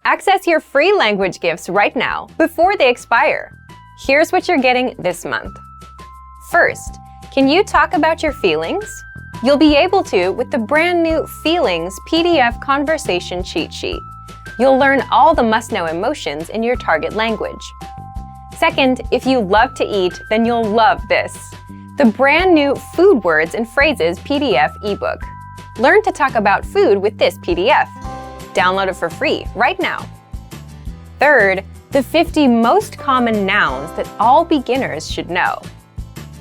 Access your free language gifts right now before they expire. Here's what you're getting this month. First, can you talk about your feelings? You'll be able to with the brand new Feelings PDF conversation cheat sheet. You'll learn all the must-know emotions in your target language. Second, if you love to eat, then you'll love this. The brand new Food Words and Phrases PDF ebook. Learn to talk about food with this PDF. Download it for free right now. Third, the 50 most common nouns that all beginners should know.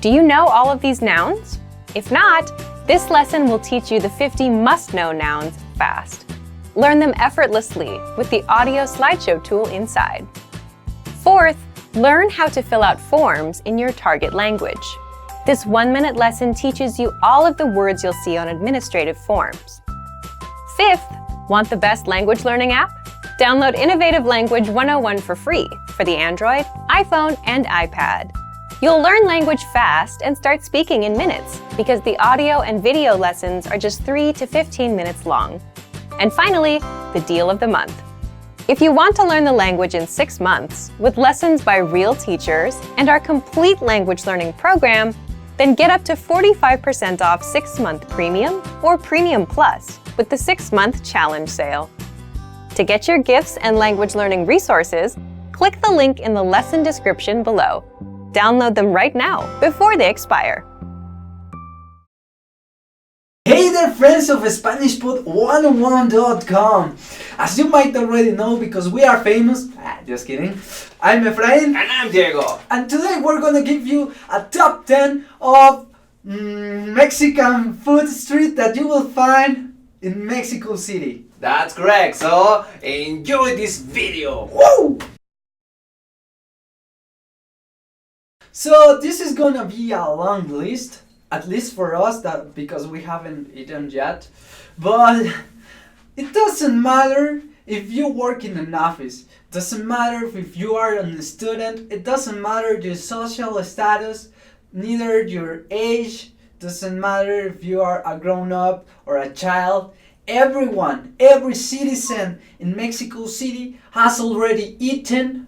Do you know all of these nouns? If not, this lesson will teach you the 50 must-know nouns fast. Learn them effortlessly with the audio slideshow tool inside. Fourth, learn how to fill out forms in your target language. This 1-minute lesson teaches you all of the words you'll see on administrative forms. Fifth, want the best language learning app? Download Innovative Language 101 for free for the Android, iPhone, and iPad. You'll learn language fast and start speaking in minutes because the audio and video lessons are just 3 to 15 minutes long. And finally, the deal of the month. If you want to learn the language in 6 months with lessons by real teachers and our complete language learning program, then get up to 45% off 6-month Premium or Premium Plus with the 6-month Challenge Sale. To get your gifts and language learning resources, click the link in the lesson description below. Download them right now before they expire. Hey there, friends of SpanishPod101.com. As you might already know, because we are famous, just kidding, I'm Efrain. And I'm Diego. And today we're gonna give you a top 10 of Mexican food street that you will find in Mexico City. That's correct, so enjoy this video. Woo! So this is gonna be a long list, at least for us, that because we haven't eaten yet. But it doesn't matter if you work in an office. Doesn't matter if you are a student. It doesn't matter your social status, neither your age. Doesn't matter if you are a grown-up or a child. Everyone, every citizen in Mexico City has already eaten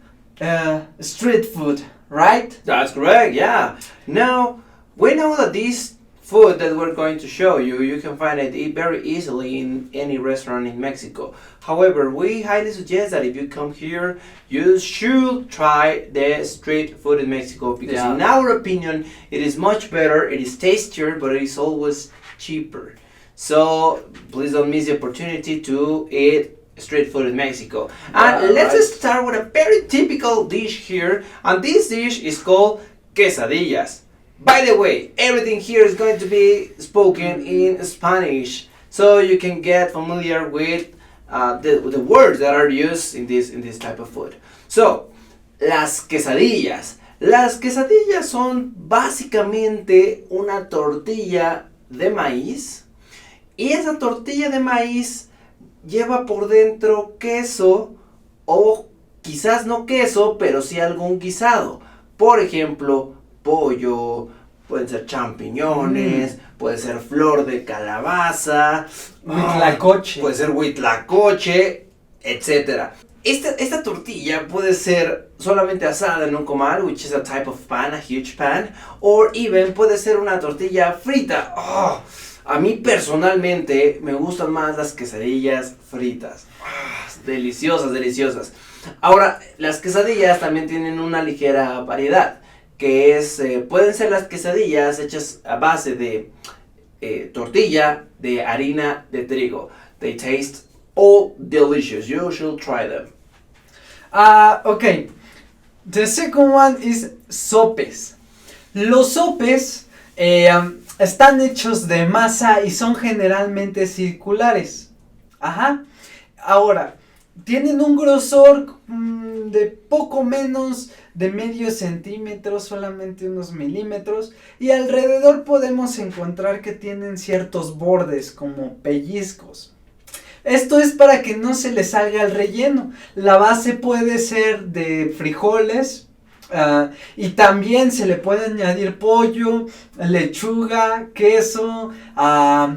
street food, right? That's correct, yeah. Now, we know that this food that we're going to show you, you can find it very easily in any restaurant in Mexico. However, we highly suggest that if you come here, you should try the street food in Mexico because in our opinion, it is much better, it is tastier, but it is always cheaper. So please don't miss the opportunity to eat street food in Mexico. And let's start with a very typical dish here, and this dish is called quesadillas. By the way, everything here is going to be spoken in Spanish, so you can get familiar with the words that are used in this type of food. So, las quesadillas. Las quesadillas son básicamente una tortilla de maíz, y esa tortilla de maíz lleva por dentro queso, o quizás no queso, pero sí algún guisado. Por ejemplo, pollo, pueden ser champiñones, puede ser flor de calabaza, huitlacoche, puede ser huitlacoche, etc. Esta tortilla puede ser solamente asada en un comal, which is a type of pan, a huge pan, or even puede ser una tortilla frita. A mí personalmente me gustan más las quesadillas fritas. Deliciosas, deliciosas. Ahora, las quesadillas también tienen una ligera variedad, que es, pueden ser las quesadillas hechas a base de tortilla de harina de trigo. They taste all delicious. You should try them. Okay. The second one is sopes. Los sopes están hechos de masa y son generalmente circulares. Ajá. Ahora, tienen un grosor de poco menos de medio centímetro, solamente unos milímetros, y alrededor podemos encontrar que tienen ciertos bordes como pellizcos. Esto es para que no se le salga el relleno. La base puede ser de frijoles, Y también se le puede añadir pollo, lechuga, queso,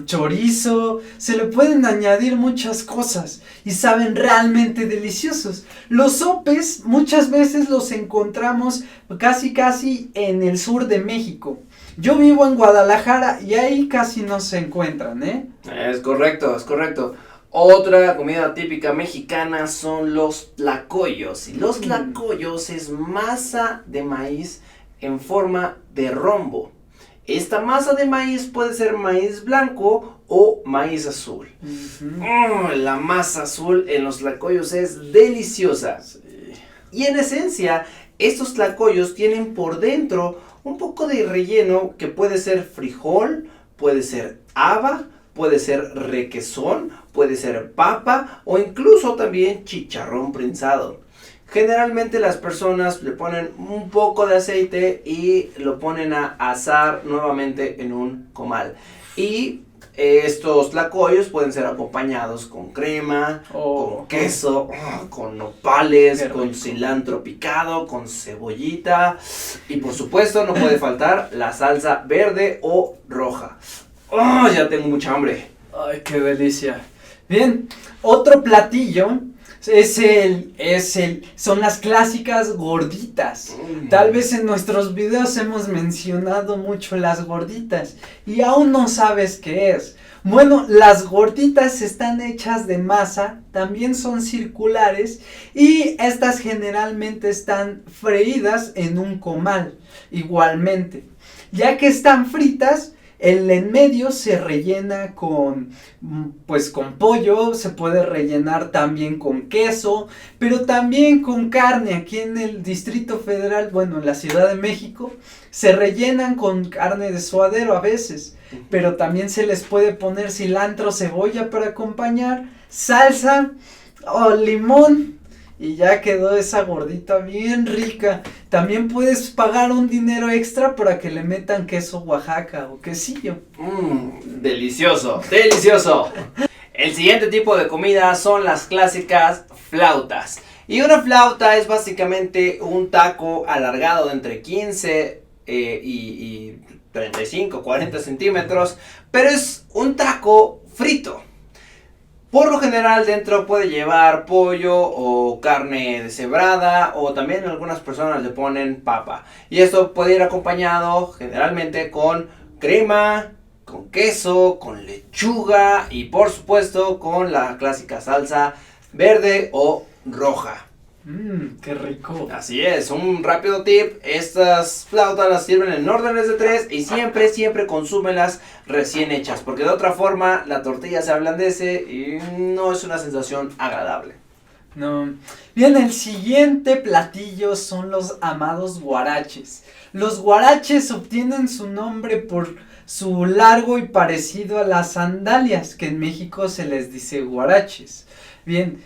chorizo. Se le pueden añadir muchas cosas y saben realmente deliciosos. Los sopes muchas veces los encontramos casi en el sur de México. Yo vivo en Guadalajara y ahí casi no se encuentran, ¿eh? Es correcto, es correcto. Otra comida típica mexicana son los tlacoyos. Y los tlacoyos es masa de maíz en forma de rombo. Esta masa de maíz puede ser maíz blanco o maíz azul. La masa azul en los tlacoyos es deliciosa. Sí. Y en esencia, estos tlacoyos tienen por dentro un poco de relleno que puede ser frijol, puede ser haba, puede ser requesón, puede ser papa o incluso también chicharrón prensado. Generalmente las personas le ponen un poco de aceite y lo ponen a asar nuevamente en un comal. Y estos tlacoyos pueden ser acompañados con crema, con queso, con nopales, con cilantro picado, con cebollita y por supuesto no puede faltar la salsa verde o roja. ¡Oh, ya tengo mucha hambre! ¡Ay, qué delicia! Bien, otro platillo son las clásicas gorditas. Tal vez en nuestros videos hemos mencionado mucho las gorditas y aún no sabes qué es. Bueno, las gorditas están hechas de masa, también son circulares y estas generalmente están freídas en un comal, igualmente. Ya que están fritas, el en medio se rellena con pollo, se puede rellenar también con queso, pero también con carne. Aquí en el Distrito Federal, bueno, en la Ciudad de México, se rellenan con carne de suadero a veces, pero también se les puede poner cilantro, cebolla para acompañar, salsa o limón. Y ya quedó esa gordita bien rica. También puedes pagar un dinero extra para que le metan queso Oaxaca o quesillo. Delicioso, delicioso. El siguiente tipo de comida son las clásicas flautas. Y una flauta es básicamente un taco alargado de entre 15 y 35, 40 centímetros. Pero es un taco frito. Por lo general dentro puede llevar pollo o carne deshebrada o también algunas personas le ponen papa. Y esto puede ir acompañado generalmente con crema, con queso, con lechuga y por supuesto con la clásica salsa verde o roja. ¡Qué rico! Así es, un rápido tip, estas flautas las sirven en órdenes de 3 y siempre consúmenlas recién hechas, porque de otra forma la tortilla se ablandece y no es una sensación agradable. No. Bien, el siguiente platillo son los amados guaraches. Los guaraches obtienen su nombre por su largo y parecido a las sandalias, que en México se les dice guaraches. Bien,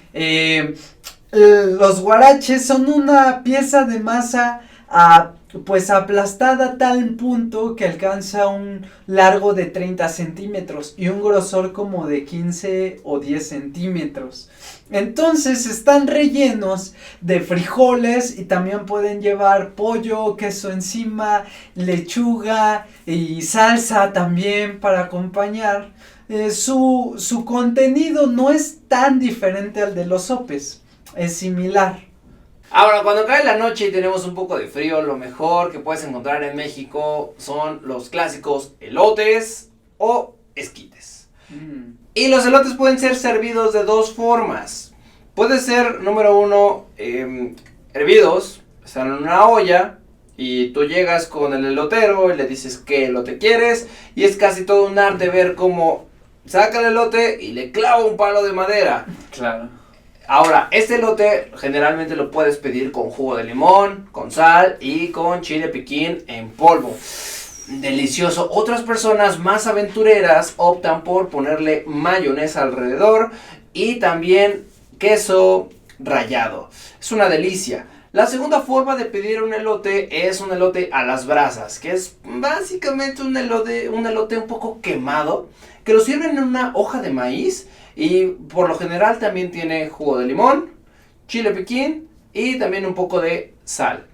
los guaraches son una pieza de masa aplastada a tal punto que alcanza un largo de 30 centímetros y un grosor como de 15 o 10 centímetros. Entonces están rellenos de frijoles y también pueden llevar pollo, queso encima, lechuga y salsa también para acompañar. Su contenido no es tan diferente al de los sopes. Es similar. Ahora, cuando cae la noche y tenemos un poco de frío, lo mejor que puedes encontrar en México son los clásicos elotes o esquites. Y los elotes pueden ser servidos de dos formas. Puede ser, número uno, hervidos, están en una olla y tú llegas con el elotero y le dices qué elote quieres y es casi todo un arte ver cómo saca el elote y le clava un palo de madera. Claro. Ahora, este elote generalmente lo puedes pedir con jugo de limón, con sal y con chile piquín en polvo. Delicioso. Otras personas más aventureras optan por ponerle mayonesa alrededor y también queso rallado. Es una delicia. La segunda forma de pedir un elote es un elote a las brasas, que es básicamente un elote un poco quemado, que lo sirven en una hoja de maíz. Y por lo general también tiene jugo de limón, chile piquín y también un poco de sal.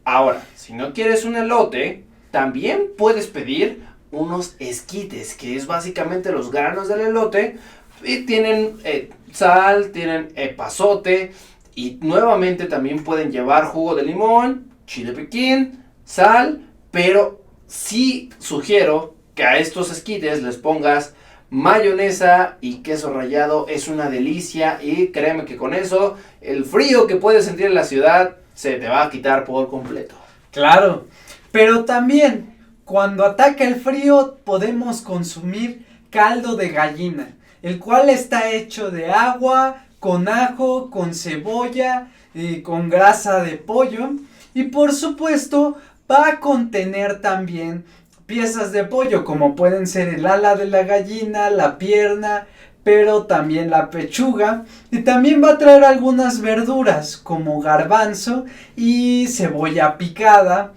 Ahora, si no quieres un elote, también puedes pedir unos esquites, que es básicamente los granos del elote, y tienen sal, tienen epazote, y nuevamente también pueden llevar jugo de limón, chile piquín, sal, pero sí sugiero que a estos esquites les pongas mayonesa y queso rallado. Es una delicia y créeme que con eso el frío que puedes sentir en la ciudad se te va a quitar por completo. Claro, pero también cuando ataca el frío podemos consumir caldo de gallina, el cual está hecho de agua, con ajo, con cebolla, con grasa de pollo y por supuesto va a contener también piezas de pollo como pueden ser el ala de la gallina, la pierna, pero también la pechuga y también va a traer algunas verduras como garbanzo y cebolla picada.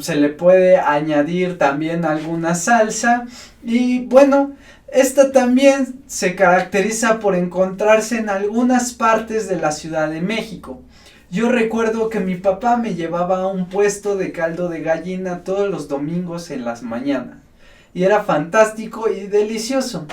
Se le puede añadir también alguna salsa y bueno, esta también se caracteriza por encontrarse en algunas partes de la Ciudad de México. Yo recuerdo que mi papá me llevaba a un puesto de caldo de gallina todos los domingos en las mañanas y era fantástico y delicioso.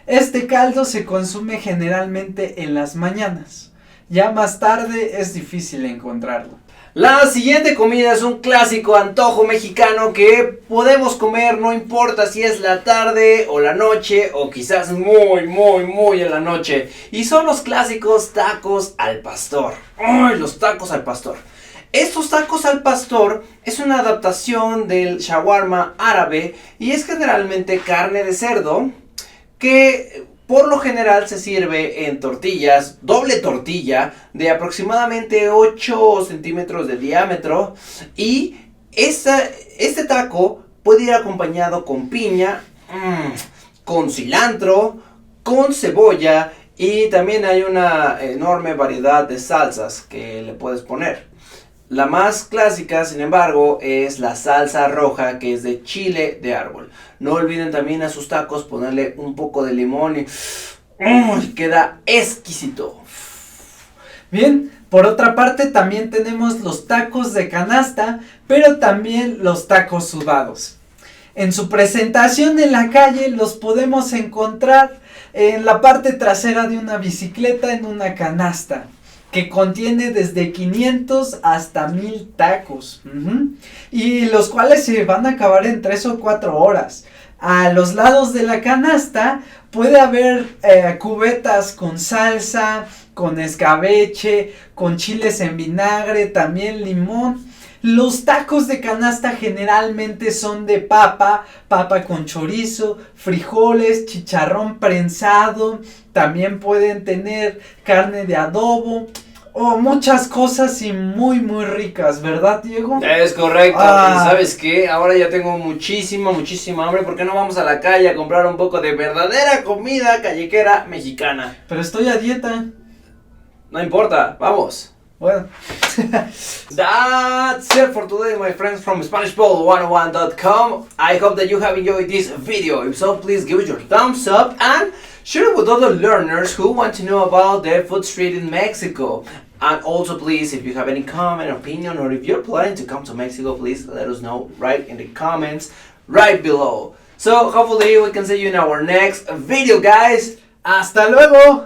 Este caldo se consume generalmente en las mañanas, ya más tarde es difícil encontrarlo. La siguiente comida es un clásico antojo mexicano que podemos comer, no importa si es la tarde o la noche o quizás muy en la noche. Y son los clásicos tacos al pastor. ¡Ay, los tacos al pastor! Estos tacos al pastor es una adaptación del shawarma árabe y es generalmente carne de cerdo que por lo general se sirve en tortillas, doble tortilla de aproximadamente 8 centímetros de diámetro y este taco puede ir acompañado con piña, con cilantro, con cebolla y también hay una enorme variedad de salsas que le puedes poner. La más clásica, sin embargo, es la salsa roja, que es de chile de árbol. No olviden también a sus tacos ponerle un poco de limón y queda exquisito. Bien, por otra parte también tenemos los tacos de canasta, pero también los tacos sudados. En su presentación en la calle los podemos encontrar en la parte trasera de una bicicleta en una canasta, que contiene desde 500 hasta 1000 tacos. Y los cuales se van a acabar en 3 o 4 horas. A los lados de la canasta puede haber cubetas con salsa, con escabeche, con chiles en vinagre, también limón. Los tacos de canasta generalmente son de papa con chorizo, frijoles, chicharrón prensado, también pueden tener carne de adobo o muchas cosas y muy ricas, ¿verdad, Diego? Es correcto, ¿sabes qué? Ahora ya tengo muchísima hambre. ¿Por qué no vamos a la calle a comprar un poco de verdadera comida callejera mexicana? Pero estoy a dieta. No importa, vamos. Bueno. That's it for today, my friends from SpanishBall101.com. I hope that you have enjoyed this video. If so, please give it your thumbs up and share it with other learners who want to know about the food street in Mexico. And also, please, if you have any comment, opinion, or if you're planning to come to Mexico, please let us know right in the comments right below. So, hopefully, we can see you in our next video, guys. ¡Hasta luego!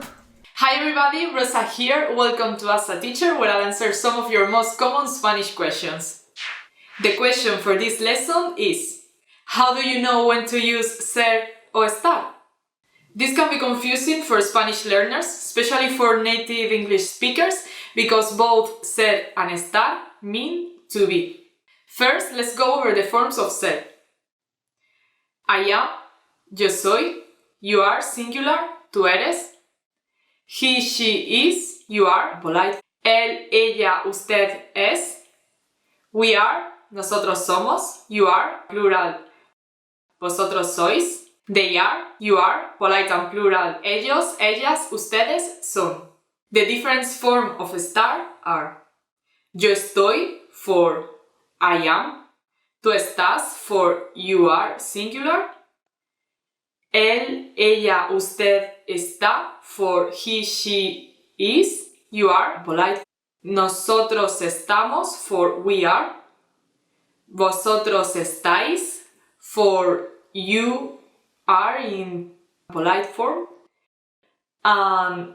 Hi everybody, Rosa here. Welcome to Ask a Teacher, where I'll answer some of your most common Spanish questions. The question for this lesson is: how do you know when to use ser o estar? This can be confusing for Spanish learners, especially for native English speakers, because both ser and estar mean to be. First, let's go over the forms of ser. I am, yo soy, you are singular, tú eres. He, she is, you are, polite. Él, ella, usted es. We are, nosotros somos, you are, plural. Vosotros sois. They are, you are, polite and plural. Ellos, ellas, ustedes son. The different form of estar are: yo estoy for I am. Tú estás for you are, singular. Él, ella, usted está for he, she is, you are, polite. Nosotros estamos for we are, vosotros estáis for you are in polite form. And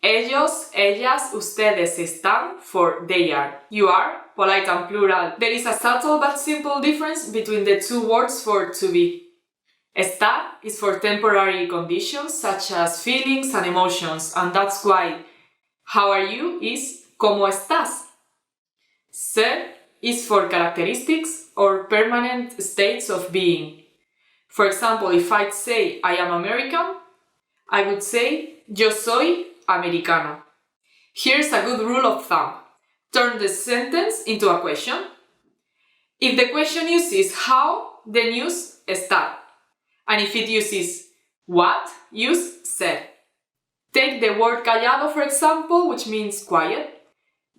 ellos, ellas, ustedes están for they are. You are, polite and plural. There is a subtle but simple difference between the two words for to be. Estar is for temporary conditions such as feelings and emotions, and that's why how are you is ¿cómo estás? Ser is for characteristics or permanent states of being. For example, if I'd say I am American, I would say yo soy americano. Here's a good rule of thumb. Turn the sentence into a question. If the question uses how, then use estar. And if it uses what, use ser. Take the word callado, for example, which means quiet.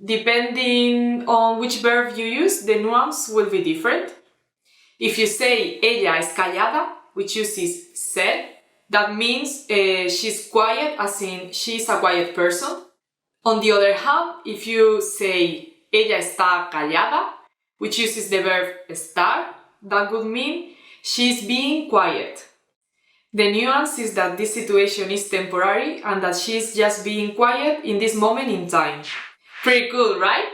Depending on which verb you use, the nuance will be different. If you say ella es callada, which uses ser, that means she's quiet, as in she's a quiet person. On the other hand, if you say ella está callada, which uses the verb estar, that would mean she's being quiet. The nuance is that this situation is temporary and that she's just being quiet in this moment in time. Pretty cool, right?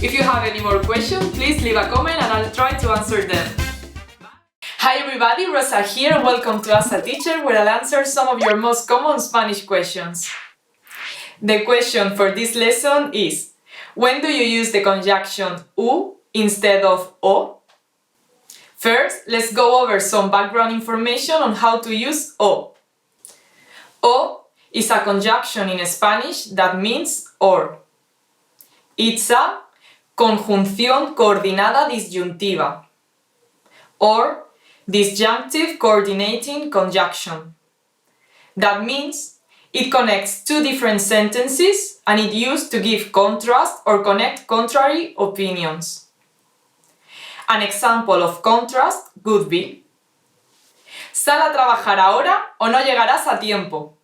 If you have any more questions, please leave a comment and I'll try to answer them. Hi everybody, Rosa here. Welcome to As a Teacher, where I'll answer some of your most common Spanish questions. The question for this lesson is: when do you use the conjunction u instead of o? First, let's go over some background information on how to use o. O is a conjunction in Spanish that means or. It's a conjunción coordinada disyuntiva or disjunctive coordinating conjunction. That means it connects two different sentences and it used to give contrast or connect contrary opinions. An example of contrast would be: sal a trabajar ahora o no llegarás a tiempo.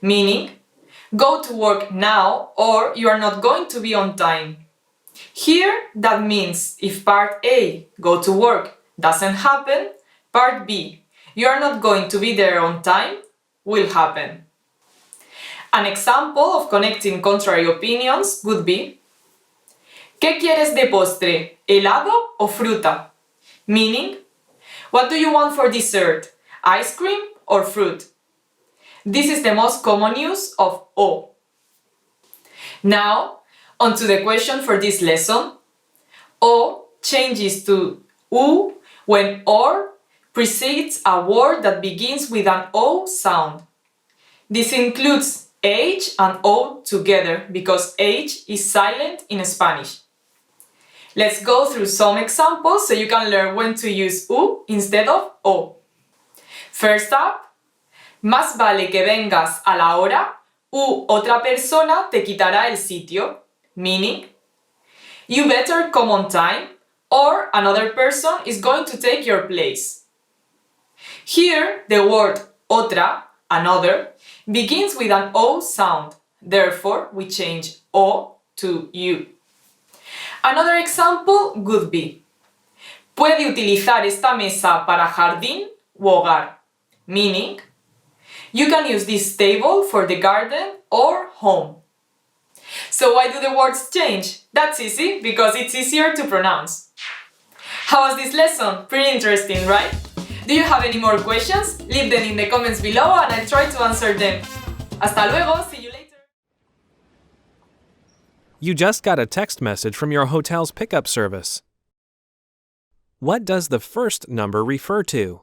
Meaning, go to work now or you are not going to be on time. Here, that means if part A, go to work, doesn't happen, part B, you are not going to be there on time, will happen. An example of connecting contrary opinions would be: ¿qué quieres de postre? ¿Helado o fruta? Meaning, what do you want for dessert? Ice cream or fruit? This is the most common use of o. Now, on to the question for this lesson. O changes to u when or precedes a word that begins with an o sound. This includes h and o together because h is silent in Spanish. Let's go through some examples so you can learn when to use u instead of o. First up, más vale que vengas a la hora u otra persona te quitará el sitio. Meaning, you better come on time or another person is going to take your place. Here, the word otra, another, begins with an o sound. Therefore, we change o to u. Another example would be: puede utilizar esta mesa para jardín u hogar. Meaning, you can use this table for the garden or home. So why do the words change? That's easy, because it's easier to pronounce. How was this lesson? Pretty interesting, right? Do you have any more questions? Leave them in the comments below and I'll try to answer them. Hasta luego, see you later! You just got a text message from your hotel's pickup service. What does the first number refer to?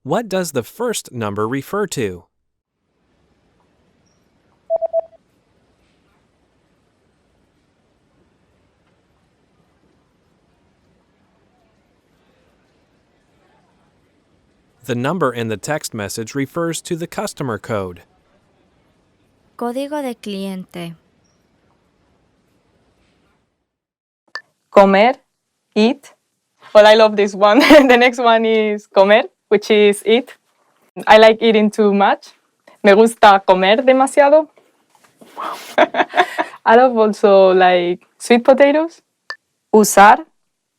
What does the first number refer to? The number in the text message refers to the customer code. Código de cliente. Comer, eat. Well, I love this one. The next one is comer, which is eat. I like eating too much. Me gusta comer demasiado. I love also like sweet potatoes. Usar,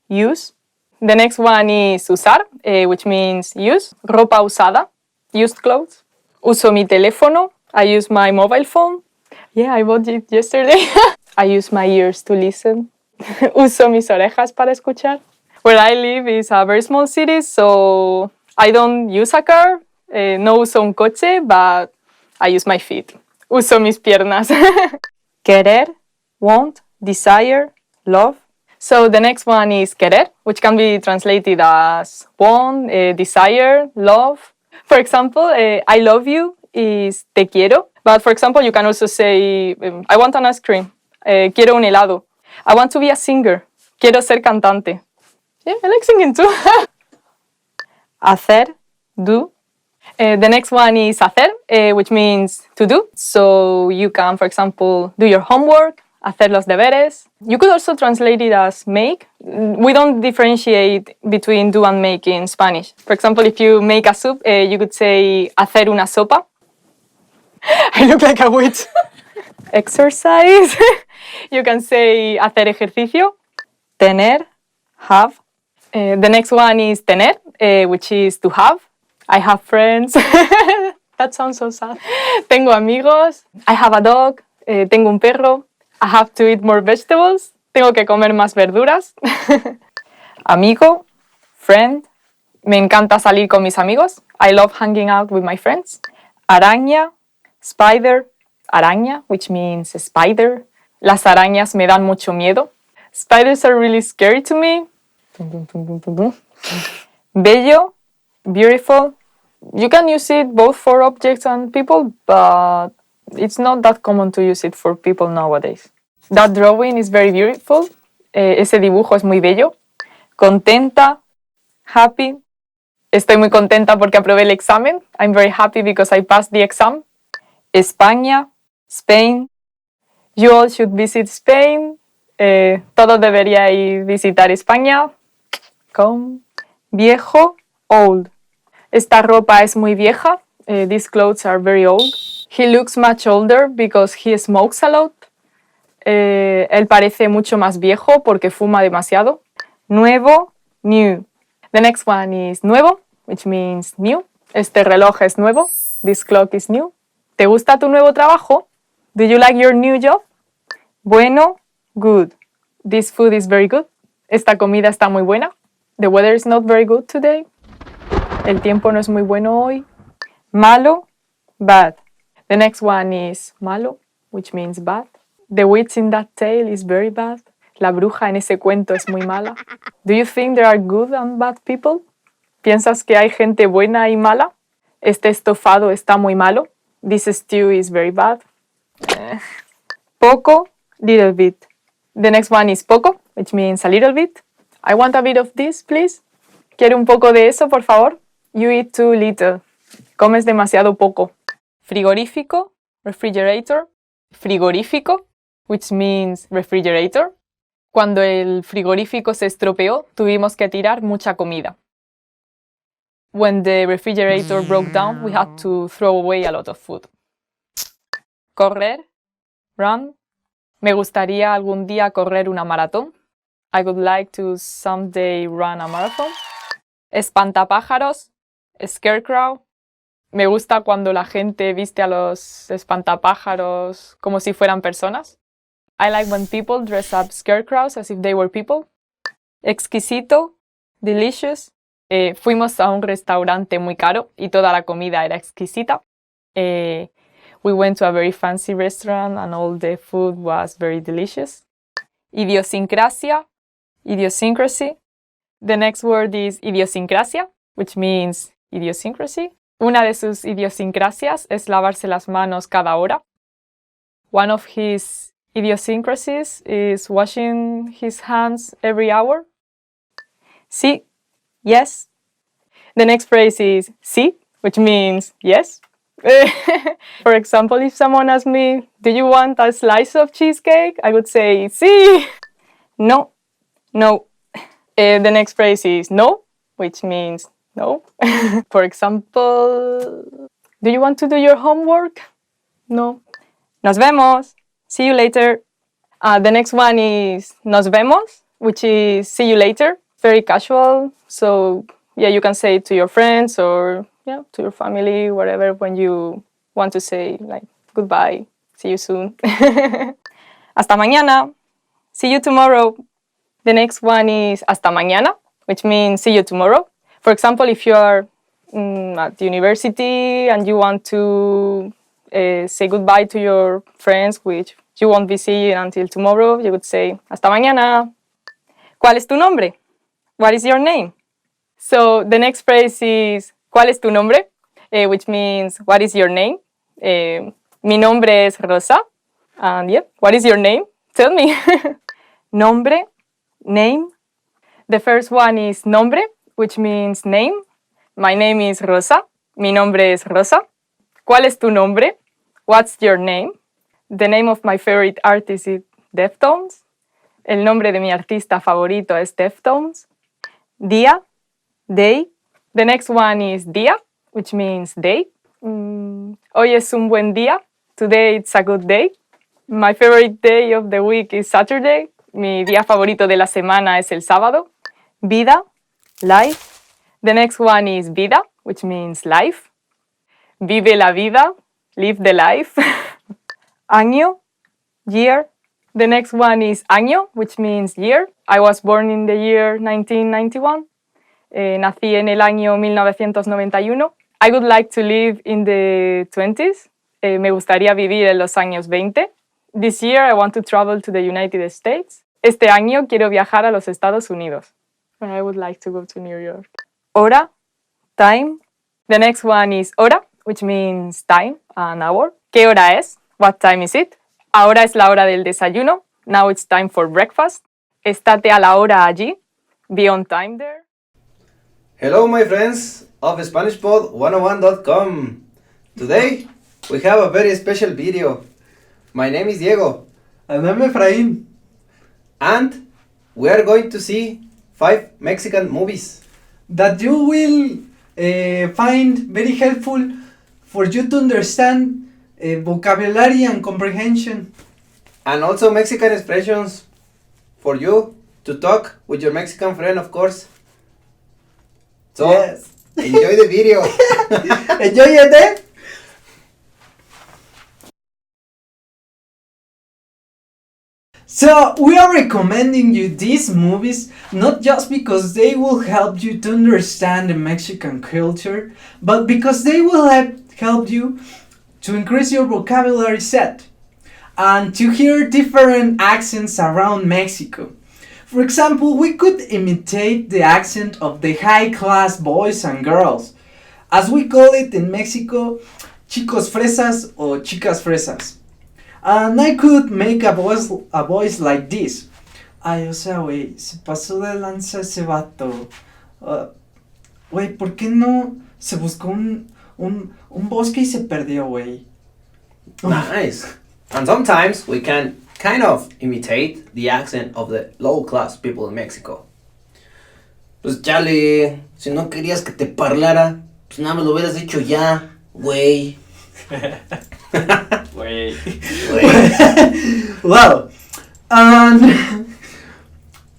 use. The next one is usar, which means use. Ropa usada, used clothes. Uso mi teléfono. I use my mobile phone. Yeah, I bought it yesterday. I use my ears to listen. Uso mis orejas para escuchar. Where I live is a very small city, so I don't use a car. No uso un coche, but I use my feet. Uso mis piernas. Querer, want, desire, love. So the next one is querer, which can be translated as want, desire, love. For example, I love you is te quiero. But for example, you can also say, I want an ice cream. Quiero un helado. I want to be a singer. Quiero ser cantante. Yeah, I like singing too. Hacer, do. The next one is hacer, which means to do. So you can, for example, do your homework, hacer los deberes. You could also translate it as make. We don't differentiate between do and make in Spanish. For example, if you make a soup, you could say hacer una sopa. I look like a witch. Exercise. You can say hacer ejercicio. Tener, have. The next one is tener, which is to have. I have friends. That sounds so sad. Tengo amigos. I have a dog. Tengo un perro. I have to eat more vegetables. Tengo que comer más verduras. Amigo, friend. Me encanta salir con mis amigos. I love hanging out with my friends. Araña, spider. Araña, which means spider. Las arañas me dan mucho miedo. Spiders are really scary to me. Bello, beautiful. You can use it both for objects and people, but it's not that common to use it for people nowadays. That drawing is very beautiful. Ese dibujo es muy bello. Contenta, happy. Estoy muy contenta porque aprobé el examen. I'm very happy because I passed the exam. España, Spain. You all should visit Spain. Todos deberíais visitar España. Come. Viejo, old. Esta ropa es muy vieja. These clothes are very old. He looks much older because he smokes a lot. Él parece mucho más viejo porque fuma demasiado. Nuevo, new. The next one is nuevo, which means new. Este reloj es nuevo. This clock is new. ¿Te gusta tu nuevo trabajo? Do you like your new job? Bueno, good. This food is very good. Esta comida está muy buena. The weather is not very good today. El tiempo no es muy bueno hoy. Malo, bad. The next one is malo, which means bad. The witch in that tale is very bad. La bruja en ese cuento es muy mala. Do you think there are good and bad people? ¿Piensas que hay gente buena y mala? Este estofado está muy malo. This stew is very bad. Poco, little bit. The next one is poco, which means a little bit. I want a bit of this, please. ¿Quiere un poco de eso, por favor? You eat too little. Comes demasiado poco. Frigorífico, refrigerator. Frigorífico, which means refrigerator. Cuando el frigorífico se estropeó, tuvimos que tirar mucha comida. When the refrigerator broke down, we had to throw away a lot of food. Correr, run. Me gustaría algún día correr una maratón. I would like to someday run a marathon. Espantapájaros, scarecrow. Me gusta cuando la gente viste a los espantapájaros como si fueran personas. I like when people dress up scarecrows as if they were people. Exquisito, delicious. Fuimos a un restaurante muy caro y toda la comida era exquisita. We went to a very fancy restaurant and all the food was very delicious. Idiosincrasia, idiosyncrasy. The next word is idiosincrasia, which means idiosyncrasy. Una de sus idiosincrasias es lavarse las manos cada hora. One of his idiosyncrasies is washing his hands every hour. Sí, yes. The next phrase is sí, which means yes. For example, if someone asks me, do you want a slice of cheesecake? I would say sí. No, no. The next phrase is no, which means no. For example, do you want to do your homework? No. Nos vemos. See you later. The next one is nos vemos, which is see you later. Very casual. So yeah, you can say it to your friends or to your family, whatever, when you want to say like goodbye, see you soon. Hasta mañana. See you tomorrow. The next one is hasta mañana, which means see you tomorrow. For example, if you are at the university and you want to say goodbye to your friends, which you won't be seeing until tomorrow, you would say hasta mañana. ¿Cuál es tu nombre? What is your name? So the next phrase is ¿cuál es tu nombre? Which means what is your name? Mi nombre es Rosa. And what is your name? Tell me. Nombre, name. The first one is nombre, which means name. My name is Rosa. Mi nombre es Rosa. ¿Cuál es tu nombre? What's your name? The name of my favorite artist is Deftones. El nombre de mi artista favorito es Deftones. Día, day. The next one is día, which means day. Hoy es un buen día. Today it's a good day. My favorite day of the week is Saturday. Mi día favorito de la semana es el sábado. Vida, life. The next one is vida, which means life. Vive la vida, live the life. Año, year. The next one is año, which means year. I was born in the year 1991. Nací en el año 1991. I would like to live in the 20s. Me gustaría vivir en los años 20. This year I want to travel to the United States. Este año quiero viajar a los Estados Unidos. I would like to go to New York. Hora, time. The next one is hora, which means time, an hour. ¿Qué hora es? What time is it? Ahora es la hora del desayuno. Now it's time for breakfast. Estate a la hora allí. Be on time there. Hello, my friends of SpanishPod101.com. Today, we have a very special video. My name is Diego. And I'm Efraín. And we are going to see 5 Mexican movies That you will find very helpful for you to understand vocabulary and comprehension. and also Mexican expressions for you to talk with your Mexican friend, of course. So, Yes. enjoy the video. Enjoy it, eh? So, we are recommending you these movies not just because they will help you to understand the Mexican culture, but because they will help you to increase your vocabulary set and to hear different accents around Mexico. For example, we could imitate the accent of the high-class boys and girls, as we call it in Mexico, chicos fresas or chicas fresas. And I could make a voice like this. Ay, o sea, güey, se pasó de lanza ese vato. Güey, ¿por qué no se buscó un bosque y se perdió, güey? Nice. And sometimes we can kind of imitate the accent of the low-class people in Mexico. Pues chale, si no querías que te parlara, pues nada más lo hubieras dicho ya, güey. Wait. Well,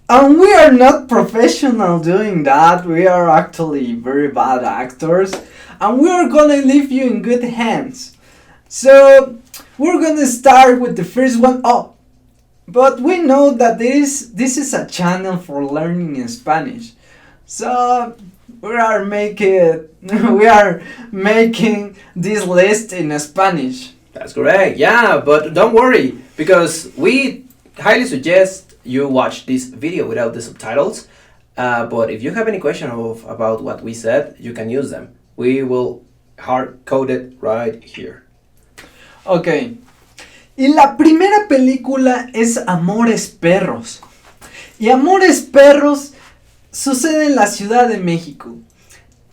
and we are not professional doing that. We are actually very bad actors, and we are gonna leave you in good hands. So we're gonna start with the first one. Oh, but we know that this is a channel for learning in Spanish, so we are making this list in Spanish. That's correct, yeah, but don't worry, because we highly suggest you watch this video without the subtitles. But if you have any question about what we said, you can use them. We will hard code it right here. Ok. Y la primera película es Amores Perros. Y Amores Perros sucede en la Ciudad de México.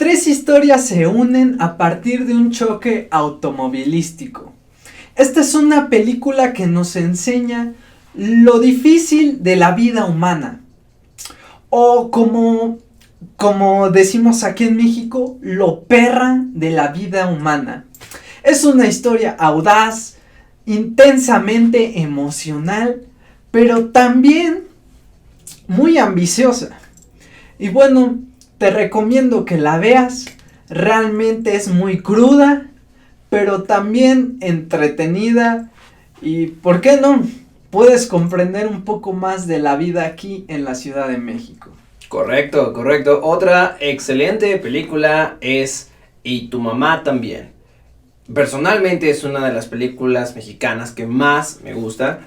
Tres historias se unen a partir de un choque automovilístico. Esta es una película que nos enseña lo difícil de la vida humana. O como decimos aquí en México, lo perra de la vida humana. Es una historia audaz, intensamente emocional, pero también muy ambiciosa. Y bueno, te recomiendo que la veas. Realmente es muy cruda, pero también entretenida. Y ¿por qué no? Puedes comprender un poco más de la vida aquí en la Ciudad de México. Correcto, correcto. Otra excelente película es Y tu mamá también. Personalmente es una de las películas mexicanas que más me gusta.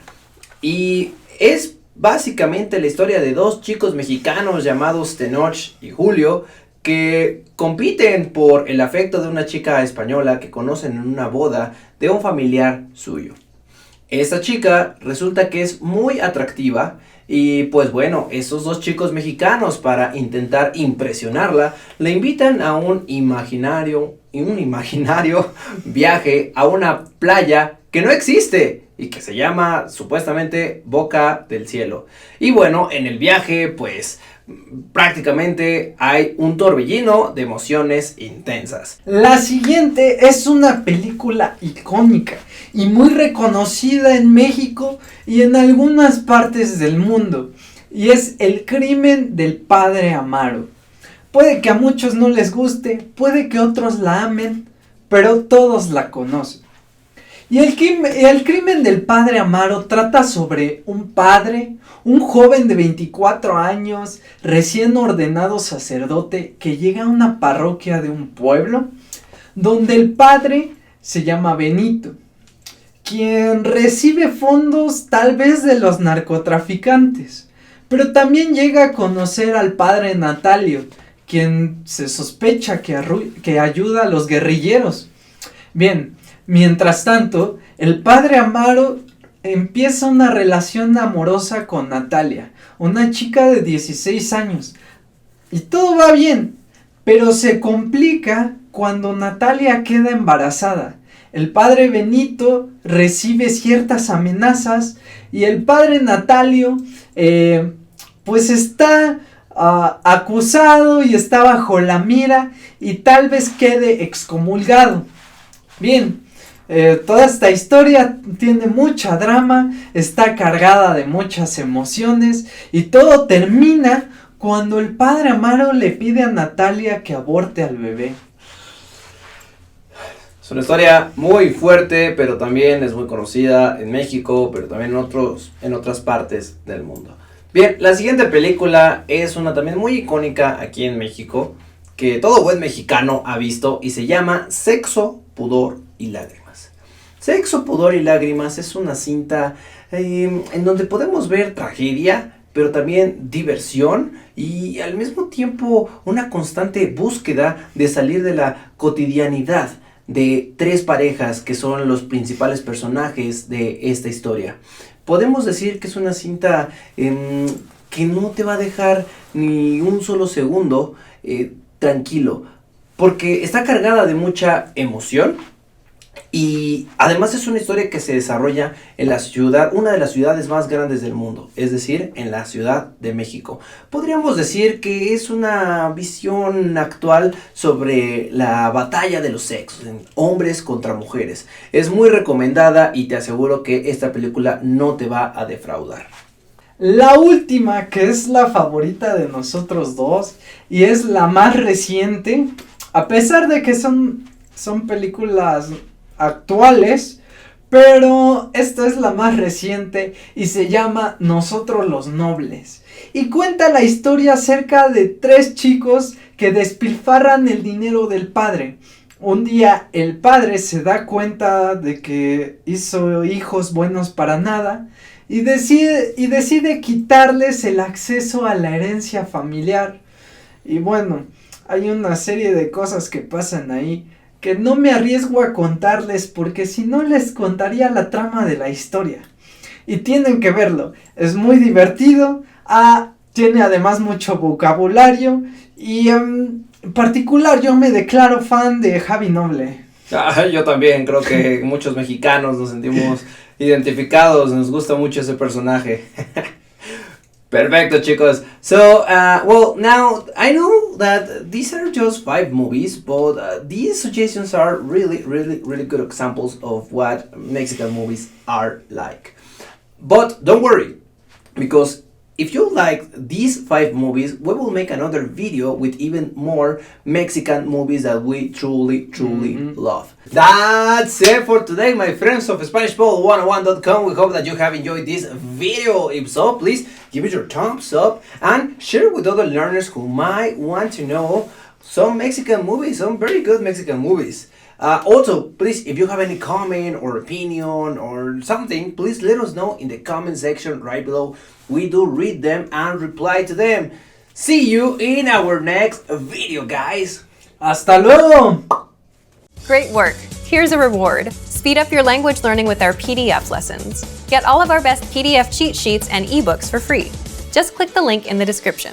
Y es básicamente la historia de dos chicos mexicanos llamados Tenoch y Julio, que compiten por el afecto de una chica española que conocen en una boda de un familiar suyo. Esta chica resulta que es muy atractiva y pues bueno, esos dos chicos mexicanos, para intentar impresionarla, le invitan a un imaginario viaje a una playa que no existe y que se llama supuestamente Boca del Cielo. Y bueno, en el viaje pues prácticamente hay un torbellino de emociones intensas. La siguiente es una película icónica y muy reconocida en México y en algunas partes del mundo, y es El crimen del padre Amaro. Puede que a muchos no les guste, puede que otros la amen, pero todos la conocen. Y el crimen del padre Amaro trata sobre un padre, un joven de 24 años, recién ordenado sacerdote, que llega a una parroquia de un pueblo, donde el padre se llama Benito, quien recibe fondos tal vez de los narcotraficantes, pero también llega a conocer al padre Natalio, quien se sospecha que ayuda a los guerrilleros. Bien, mientras tanto, el padre Amaro empieza una relación amorosa con Natalia, una chica de 16 años. Y todo va bien, pero se complica cuando Natalia queda embarazada. El padre Benito recibe ciertas amenazas y el padre Natalio pues está acusado y está bajo la mira y tal vez quede excomulgado. Bien, toda esta historia tiene mucha drama, está cargada de muchas emociones y todo termina cuando el padre Amaro le pide a Natalia que aborte al bebé. Es una historia muy fuerte, pero también es muy conocida en México, pero también en otras partes del mundo. Bien, la siguiente película es una también muy icónica aquí en México, que todo buen mexicano ha visto, y se llama Sexo, Pudor y Lágrimas. Sexo, Pudor y Lágrimas es una cinta en donde podemos ver tragedia, pero también diversión y al mismo tiempo una constante búsqueda de salir de la cotidianidad de tres parejas que son los principales personajes de esta historia. Podemos decir que es una cinta que no te va a dejar ni un solo segundo tranquilo, porque está cargada de mucha emoción y además es una historia que se desarrolla en la ciudad, una de las ciudades más grandes del mundo, es decir, en la Ciudad de México. Podríamos decir que es una visión actual sobre la batalla de los sexos, en hombres contra mujeres. Es muy recomendada y te aseguro que esta película no te va a defraudar. La última, que es la favorita de nosotros dos y es la más reciente, a pesar de que son películas actuales, pero esta es la más reciente y se llama Nosotros los Nobles, y cuenta la historia acerca de tres chicos que despilfarran el dinero del padre. Un día el padre se da cuenta de que hizo hijos buenos para nada y decide quitarles el acceso a la herencia familiar. Y bueno, hay una serie de cosas que pasan ahí que no me arriesgo a contarles porque si no les contaría la trama de la historia. Y tienen que verlo, es muy divertido. tiene además mucho vocabulario y en particular yo me declaro fan de Javi Noble. Yo también creo que muchos mexicanos nos sentimos identificados, nos gusta mucho ese personaje. Perfecto, chicos. So, well, now I know that these are just 5 movies, but these suggestions are really good examples of what Mexican movies are like. But don't worry, because if you like these 5 movies, we will make another video with even more Mexican movies that we truly love. That's it for today, my friends of SpanishPod101.com. We hope that you have enjoyed this video. If so, please give it your thumbs up and share it with other learners who might want to know some Mexican movies, some very good Mexican movies. Also, please, if you have any comment or opinion or something, please let us know in the comment section right below. We do read them and reply to them. See you in our next video, guys. ¡Hasta luego! Great work! Here's a reward. Speed up your language learning with our PDF lessons. Get all of our best PDF cheat sheets and ebooks for free. Just click the link in the description.